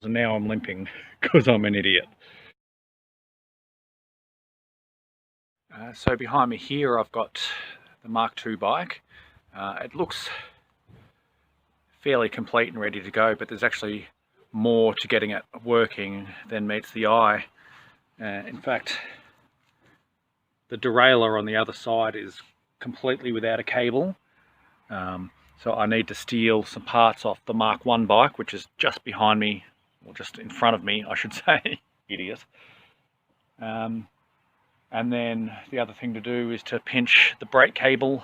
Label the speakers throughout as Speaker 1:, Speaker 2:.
Speaker 1: and now I'm limping because I'm an idiot. So behind me here I've got the Mk2 bike. It looks fairly complete and ready to go, but there's actually more to getting it working than meets the eye. In fact, the derailleur on the other side is completely without a cable. So I need to steal some parts off the Mk1 bike, which is just behind me, or just in front of me, I should say. Idiot. And then the other thing to do is to pinch the brake cable,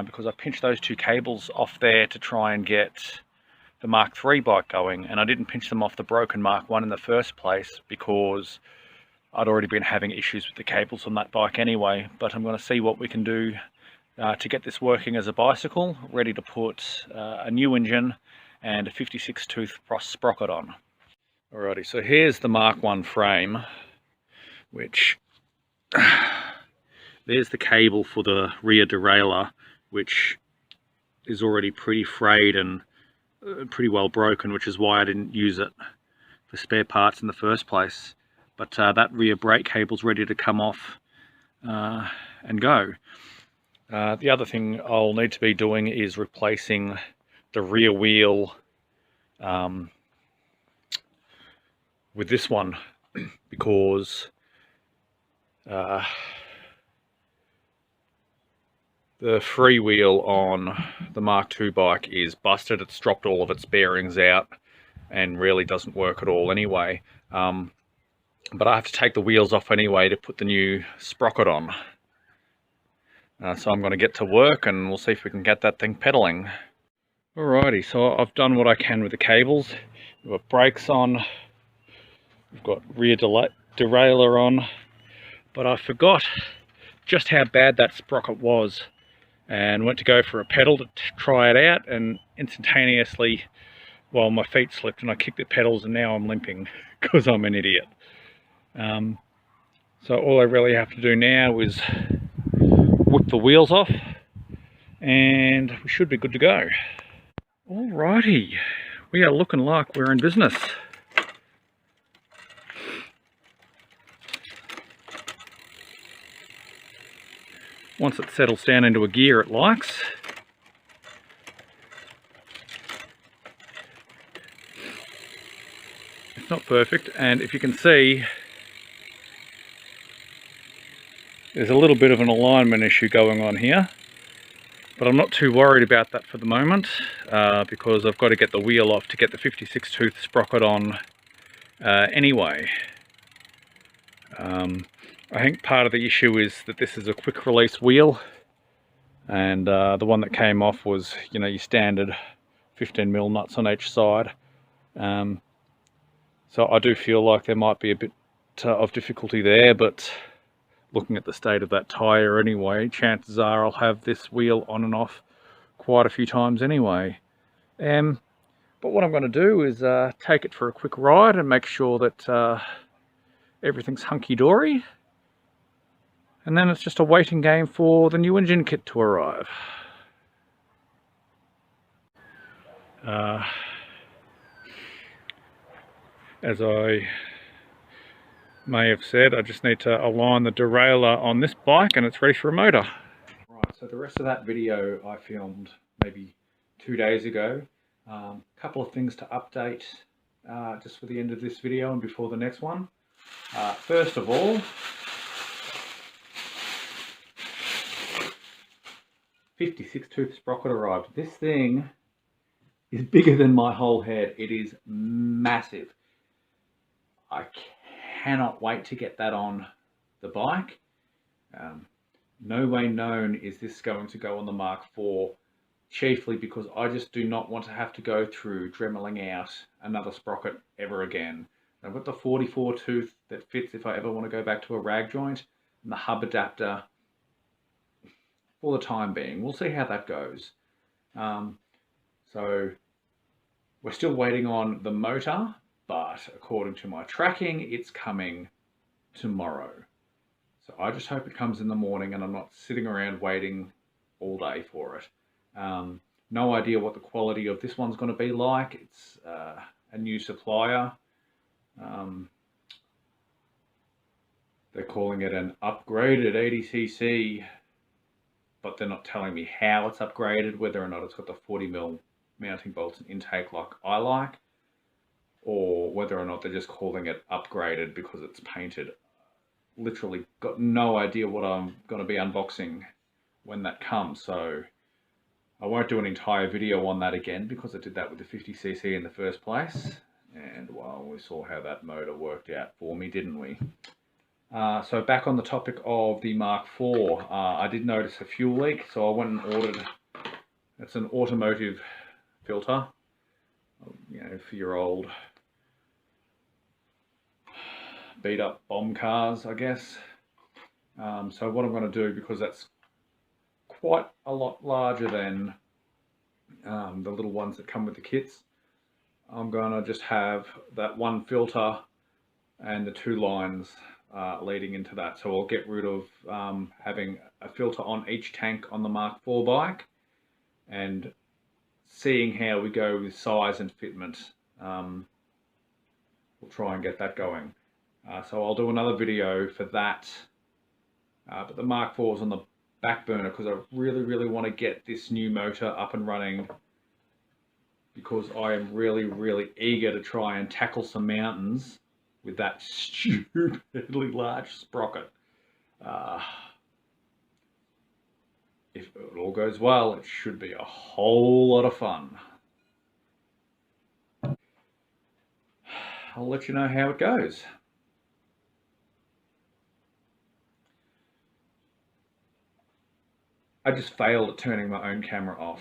Speaker 1: because I pinched those two cables off there to try and get the Mk3 bike going, and I didn't pinch them off the broken Mk1 in the first place because I'd already been having issues with the cables on that bike anyway. But I'm going to see what we can do to get this working as a bicycle, ready to put a new engine and a 56 tooth sprocket on. Alrighty, so here's the Mk1 frame, which there's the cable for the rear derailleur, which is already pretty frayed and pretty well broken, which is why I didn't use it for spare parts in the first place. But that rear brake cable's ready to come off and go. The other thing I'll need to be doing is replacing the rear wheel with this one, because the freewheel on the Mk2 bike is busted. It's dropped all of its bearings out and really doesn't work at all anyway. But I have to take the wheels off anyway to put the new sprocket on. So I'm going to get to work and we'll see if we can get that thing pedaling. Alrighty, so I've done what I can with the cables. We've got brakes on, we've got rear derailleur on, but I forgot just how bad that sprocket was and went to go for a pedal to try it out, and instantaneously, well, my feet slipped and I kicked the pedals and now I'm limping because I'm an idiot. So all I really have to do now is whip the wheels off and we should be good to go. Alrighty, we are looking like we're in business. Once it settles down into a gear it likes. It's not perfect, and if you can see, there's a little bit of an alignment issue going on here, but I'm not too worried about that for the moment, because I've got to get the wheel off to get the 56 tooth sprocket on anyway. I think part of the issue is that this is a quick release wheel, and the one that came off was, you know, your standard 15mm nuts on each side. So I do feel like there might be a bit of difficulty there, but looking at the state of that tyre anyway, chances are I'll have this wheel on and off quite a few times anyway. But what I'm going to do is take it for a quick ride and make sure that everything's hunky-dory. And then it's just a waiting game for the new engine kit to arrive. As I may have said, I just need to align the derailleur on this bike and it's ready for a motor. Right, so the rest of that video I filmed maybe 2 days ago. Couple of things to update just for the end of this video and before the next one. First of all, 56 tooth sprocket arrived. This thing is bigger than my whole head. It is massive. I cannot wait to get that on the bike. No way known is this going to go on the Mk4, chiefly because I just do not want to have to go through dremeling out another sprocket ever again. I've got the 44 tooth that fits if I ever want to go back to a rag joint, and the hub adapter for the time being. We'll see how that goes. So we're still waiting on the motor, but according to my tracking, it's coming tomorrow. So I just hope it comes in the morning and I'm not sitting around waiting all day for it. No idea what the quality of this one's going to be like. It's a new supplier. They're calling it an upgraded 80cc, but they're not telling me how it's upgraded, whether or not it's got the 40mm mounting bolts and intake like I like, or whether or not they're just calling it upgraded because it's painted. Literally got no idea what I'm going to be unboxing when that comes, so I won't do an entire video on that again because I did that with the 50cc in the first place, and well, we saw how that motor worked out for me, didn't we? So back on the topic of the Mark IV, I did notice a fuel leak, so I went and ordered, it's an automotive filter, you know, for your old beat up bomb cars, I guess. So what I'm going to do, because that's quite a lot larger than the little ones that come with the kits, I'm going to just have that one filter and the two lines leading into that. So I'll get rid of having a filter on each tank on the Mark IV bike, and seeing how we go with size and fitment, we'll try and get that going. So I'll do another video for that, but the Mark IV is on the back burner because I really want to get this new motor up and running, because I am really eager to try and tackle some mountains with that stupidly large sprocket. If it all goes well, it should be a whole lot of fun. I'll let you know how it goes. I just failed at turning my own camera off.